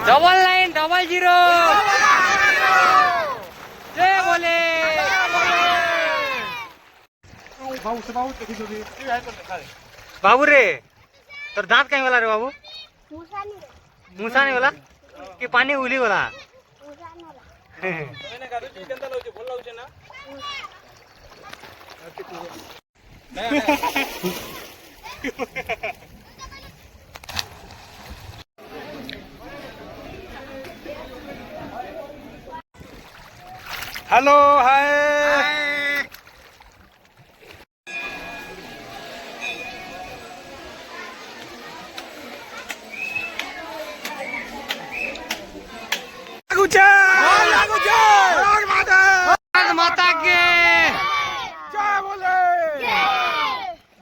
$999 जय बोले बाबू रे तोर दांत कहीं वाला रे बाबू मूसा नहीं वाला कि पानी उली वाला हेलो हाय माता के जय बोले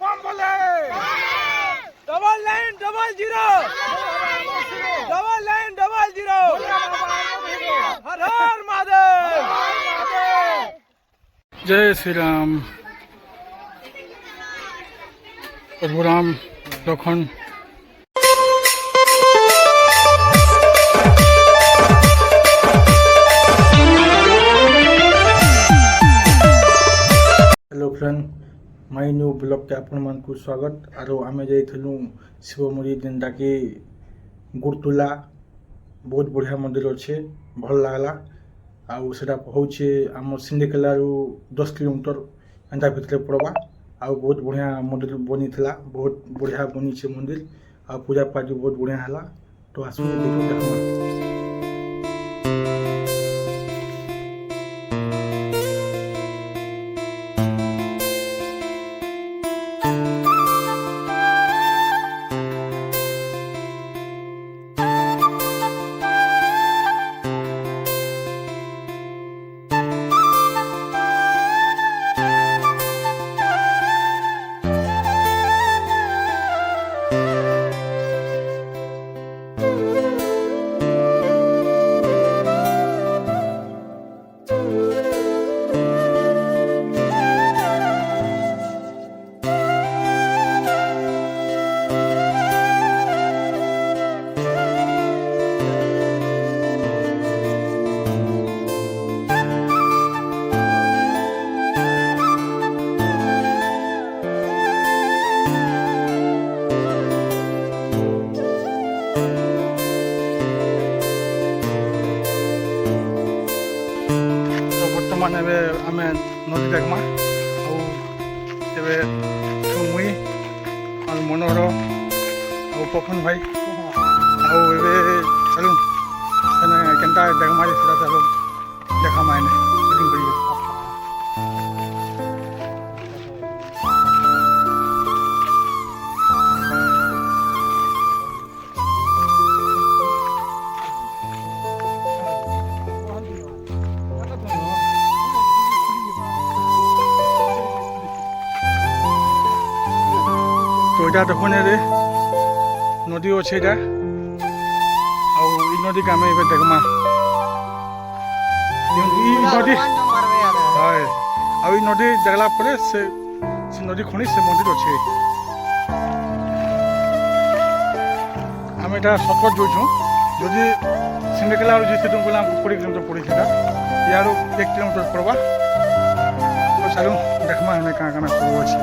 बम बोले 9900 हर हर महादेव जय श्री राम प्रभु Ram Lakhan hello friend my new blog के आपण मान को स्वागत आरो आमे जाइथलु शिव मंदिर जेनटा कि गुरतुला बहुत बढ़िया मंदिर अच्छे भल लागला आउ सेटा होचे आम सिंडिकेला 10 किलोमीटर एंता भितर पड़वा आउ बहुत बढ़िया मंदिर बनी थिला बहुत बढ़िया बनी छे मंदिर आ पूजा पाठ बहुत बढ़िया हला तो आसु देखो देखमा माने आमे नदी देखमा मुई और मनोहर और पपन भाई चलू केनता देखमा चलो देखा मायने तो এটা দেখুন রে নদী আছে এটা আর এই নদী কে আমি এবার দেখমা এই নদী হয় আর এই নদী দেখলা পরে সে নদী খনি সে মন্দির আছে আমি এটা শর্টকাট যাইছু যদি সিন্ডিকেলা আর যে সেটু বলা 20 কিলোমিটার পড়ে সেটা ইয়ারও 1 কিলোমিটার পড়বা তো চলো দেখমা এনে কানা কানা করব আছে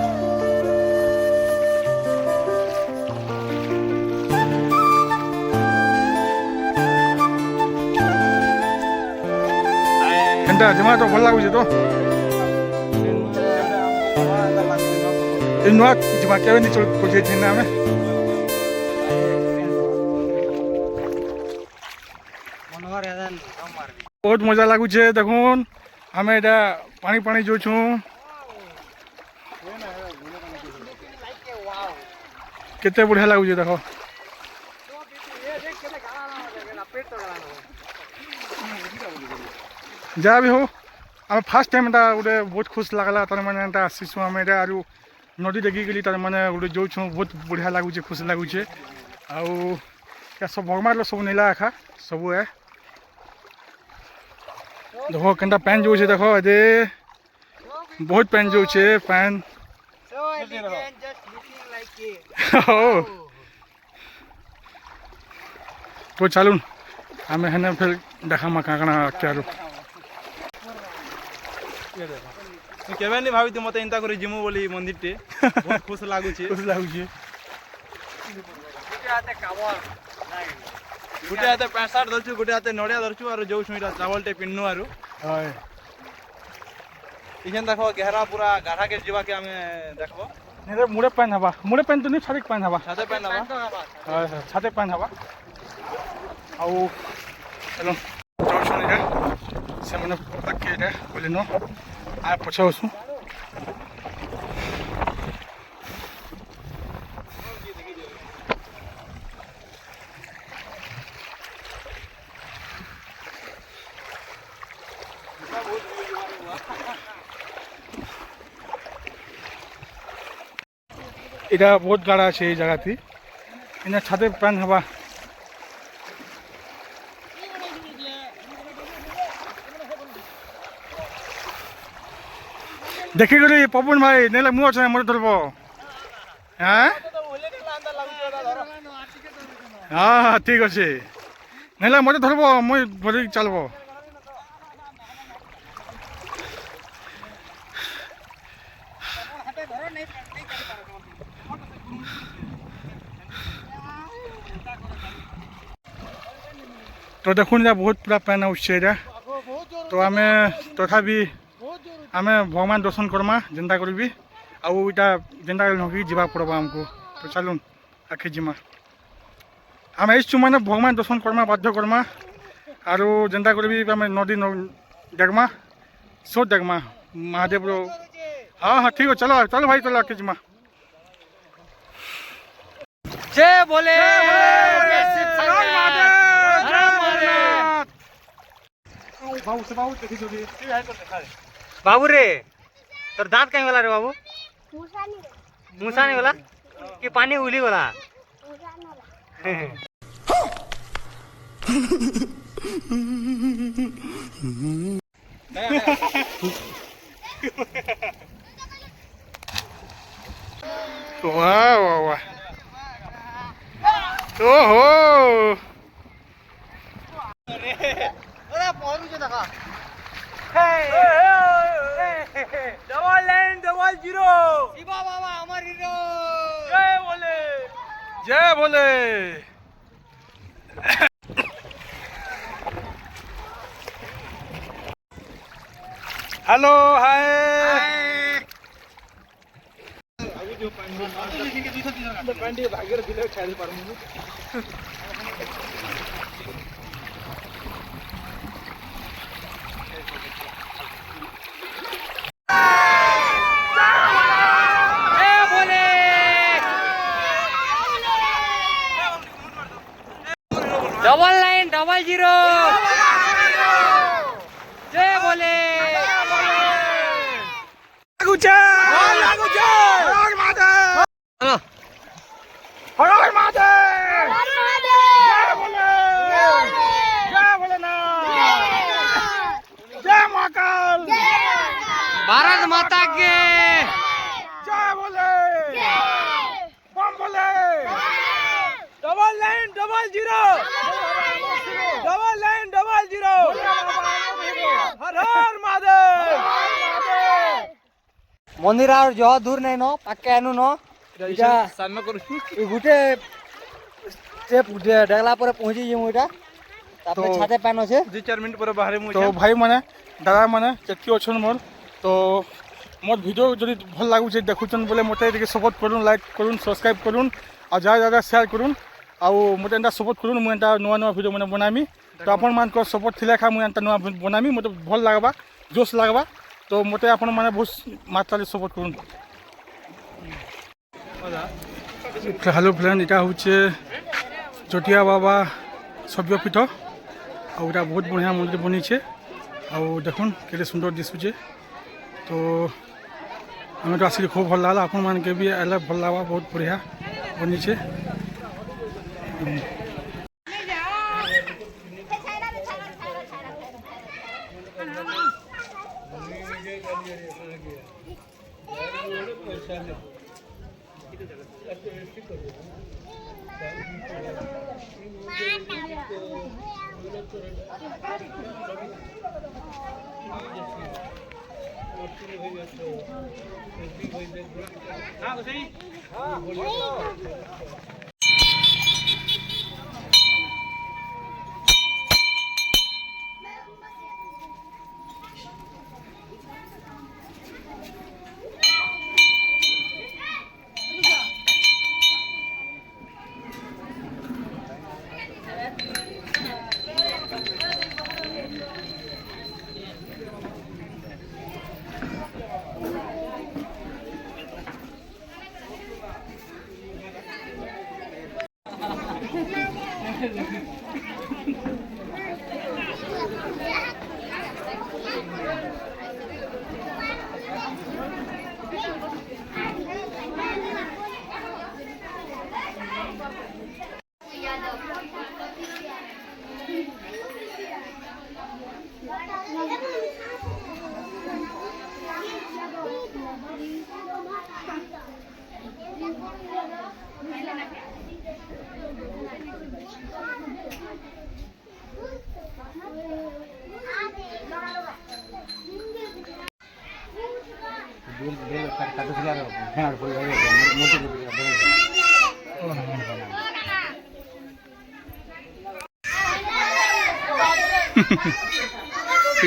एंता जमा तो भल लागुचे तो नुआ जमा केवे नि चल पजे थिना में मनोहर यादन मार बहुत मजा लागुचे देखुन हमें एटा पानी पानी जोछु केते बढ़िया लागुचे देखो जहाँ भी हो आम फास्ट टाइम गोटे बहुत खुश लगला तार मैंने आसीसु आम आरु नदी देखी गली तार मैंने गोटे जो बहुत बढ़िया लगुचे खुश लगुचे आउ सब भगवान सब नीला एखा सब है देखो केनता पैन जो देखो अदे बहुत पैन जो पैन तो चलून ଆମେ ହେନେ ଫେର୍ ଦେଖାମା କାଣା କାଣା ଆରୁ କେବେ ନି ଭାବିତି ମତେ ଏନ୍ତା କରି ଯିମୁ ବୋଲି ମନ୍ଦିରଟେ ବହୁତ ଖୁସି ଲାଗୁଛି ଖୁସି ଲାଗୁଛି। ଗୋଟେ ହାତେ ପ୍ୟାଣ୍ଟ ସାର୍ଟ ଧରଛୁ ଗୋଟେ ହାତେ ନଡ଼ିଆ ଧରଛୁ ଆଉ ଯୋଉ ଛୁଇଁଟା ଚାवलଟେ ପିନ୍ଧନୁ ଆରୁ ହଏ ଇଖେନ୍ ଦେଖ ଗେହରା ପୁରା ଗାଢାକେ ଯିବାକେ ଆମେ ଦେଖବ ନେଲେ ମୁଡ଼େ ପାନ୍ ହେବା ମୁଡ଼େ ପାନ୍ ତ ନି ଛାଡ଼ିକ ପାନ୍ ହେବା ଛାତେ ପାନ୍ ନବା ହଏ ହଏ ଛାତେ ପାନ୍ ହେବା ଆଉ ହେଲୋ ଯାଉଛନ୍ ଏଇଟା ସେମାନେ ଆଗକେ ଏଇଟା କହିଲେ ନ ଆ ପଛେ ଅଛୁ এটা বহুত গাড়া আছে এই জায়গাতে এনে ছাদে প্যান হবা দেখি গলি পবন ভাই নেলে মু আছে মরে ধরব হ্যাঁ হ্যাঁ ঠিক আছে নেলে মরে ধরব মুই ধরি চালব তো দেখুন এটা বহুত পুরা প্যান উঠছে এটা তো আমি তথাপি ଆମେ ଭଗବାନ ଦର୍ଶନ କର୍ମା ଯେନ୍ତା କରିବି ଆଉ ଇଟା ଯେନ୍ତା ନକି ଯିବାକୁ ପଡ଼ବା ଆମକୁ ତ ଚାଲୁନ୍ ଆଖି ଯିମା ଆମେ ଏଇଛୁ ମାନେ ଭଗବାନ ଦର୍ଶନ କର୍ମା ବାଧ୍ୟ କର୍ମା ଆରୁ ଯେନ୍ତା କରିବି ଆମେ ନଦୀ ଦେଖମା ସୋ ଦେଖମା ମହାଦେବର ହଁ ହଁ ଠିକ୍ ଅଛି ଚାଲ ଚାଲ ଭାଇ ଚାଲ ଆଖି ଯିମା जय बोले बाबू रे तोर दांत कहीं गला रे बाबू मूसा नहीं गला कि पानी उली गला वाह वाह वाह ओहो double line double zero Shiva बाबा अमर हीरो जय बोले जय बोले हेलो हाय भाग्य दिले छाड़ी पारमु डबल लाइन डबल जीरो जय बोले भारत माता के जय बोले बम बोले double line double zero double line double zero हर हर महादेव मंदिर और जो दूर नहीं नो पाके आनु नो इटा सामने करू ए गुटे स्टेप डेगला पर पहुंची जिमु इटा तापरे तो- छाते पानो छे 2-4 मिनट पर बाहर मु तो भाई मैंने दादा मैंने जेतकी अच्छन मोर तो मोर वीडियो जदि भल लागुचे देखुचन बोले मते टिके सपोर्ट करूँ लाइक करूँ सब्सक्राइब करूँ और ज़्यादा ज़्यादा शेयर करूँ आउ मते एंता सपोर्ट करूँ मुझे एंता नुआ नुआ वीडियो मैंने बनामी तो आपण मान को सपोर्ट थिले खा मुझे एंता नुआ बनामी मते भल लागबा जोश लागबा तो मते आपण माने बहुत मात्रा सपोर्ट करूँ हेलो फ्रेंड इटा होचे जटिया बाबा सभ्यपीठ और इटा बहुत बढ़िया मंदिर बनी है आउ देखुन केते सुंदर दिशुचे तो हमें तो आसिक खूब भल लगा आपण मान के भी आइले भल लगा बहुत बढ़िया बनी है ঠিক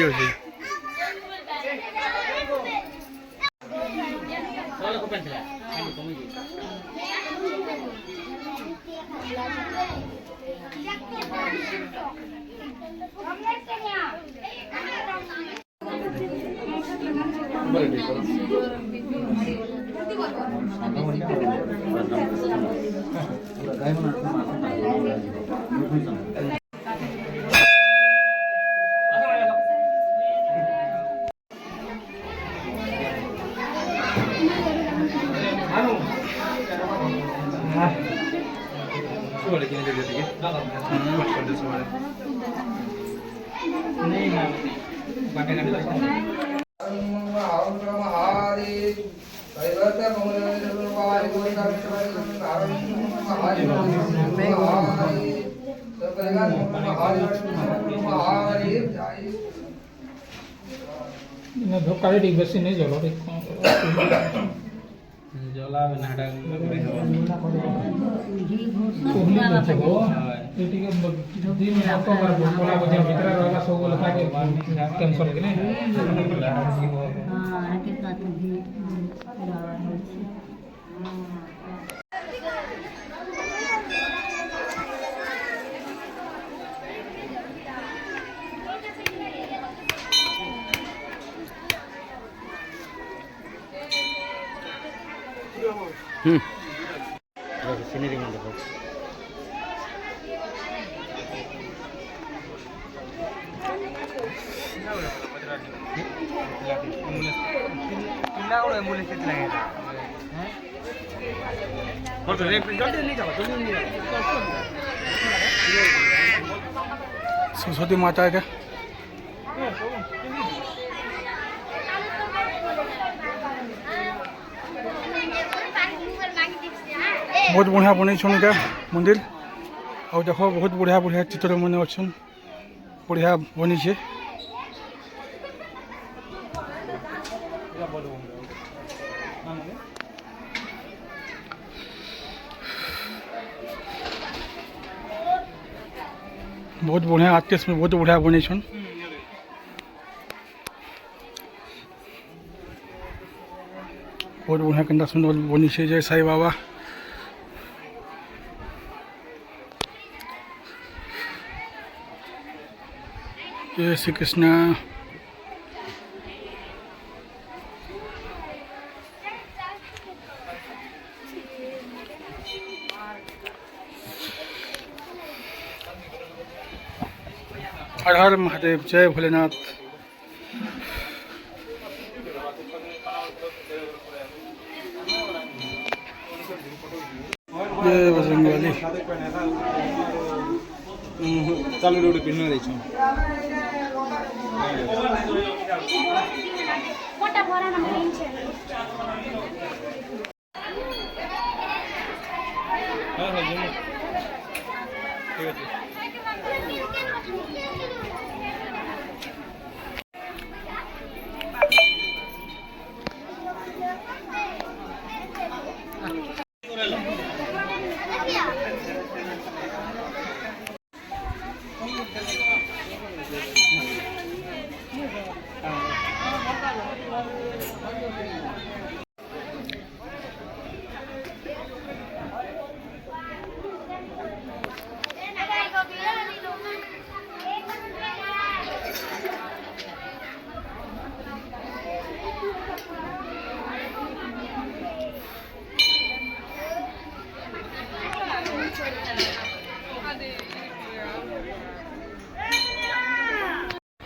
আছে ধোকারে ঠিক বেশি নেই জল ঠিক জলা নাটা কোহলি বলছে গো এটিকে দিন এত বার বলা বুঝে ভিতরে রহবা সব লোকাকে টেনশন কি না हाँ के साथ भी সিনারি মানে দেখো सरस्वती माता है क्या बहुत बढ़िया बन क्या मंदिर और देख बहुत बढ़िया बढ़िया चित्र मैंने अच्छन बढ़िया बनी है बहुत बढ़िया आर्टिस्ट में बहुत बढ़िया बनी छन बहुत बढ़िया केंद्र सुंदर बनी है जय साई बाबा जय श्री कृष्ण हर हर महादेव जय भोलेनाथ जय बजरंगबली ଚାଲୁ ଗୋଟେ ପିନ୍ଧି ଦେଇଛୁ मोटा भरा ना मेन छे ହଁ ହଁ ଯିମୁ ଠିକ ଅଛି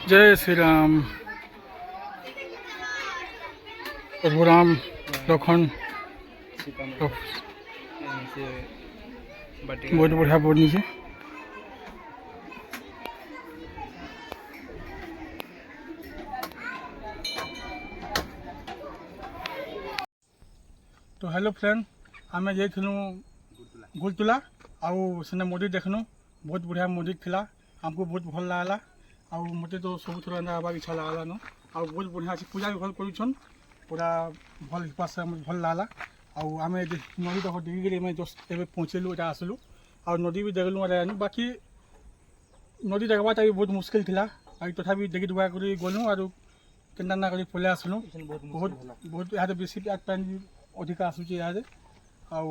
जय श्री राम। प्रभुराम लखन बहुत बढ़िया बोर्ड नीचे। तो हेलो फ्रेंड, आम जाइलु गुलतुला आउ सेने मन्दिर देखनु। बहुत बढ़िया मन्दिर थिला, हमको बहुत भल लागला। आउ मते तो सब थोड़ा एंता आबार इच्छा लागला न। आउ बहुत बढ़िया अच्छे पूजा भी भल करुछन, पूरा भल पास भल लागला। आउ आम नदी तक देखिक मैं जस्ट एवं पहुँचलु एटा आसलु। आउ नदी भी देखलु आनु। बाकी नदी देखा बहुत मुश्किल थिला। तथापि देखी दुआ कर गलु और केन्ता ना कर पलि आसलु। बहुत बहुत यहाँ बेसी पानी अधिक आसूचे यहाँ। आउ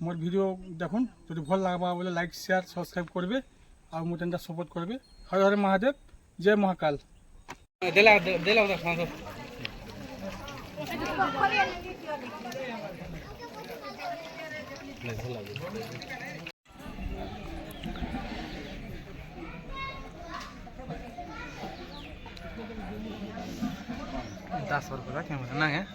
मोर वीडियो देखुन, जो भल लगवा बोले लाइक शेयर सब्सक्राइब करेंगे और मोटे एंता सपोर्ट करेंगे। हर हर महादेव, जय महाकाल। ₹10 का कैमरा ना है।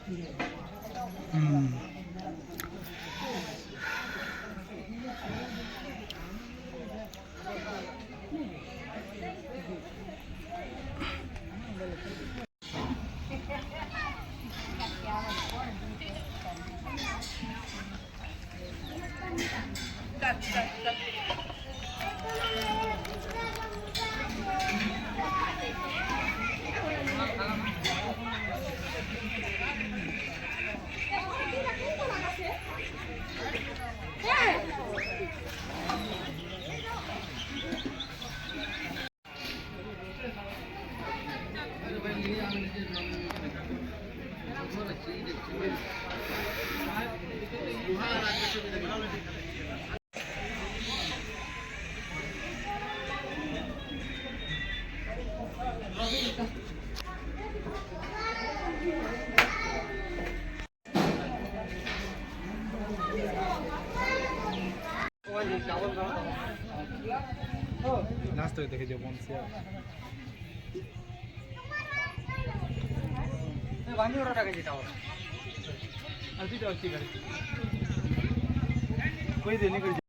नाच तो देखे जो बंसिया वाणी और टाके जेटा अभी तो अच्छी गाड़ी कोई देने को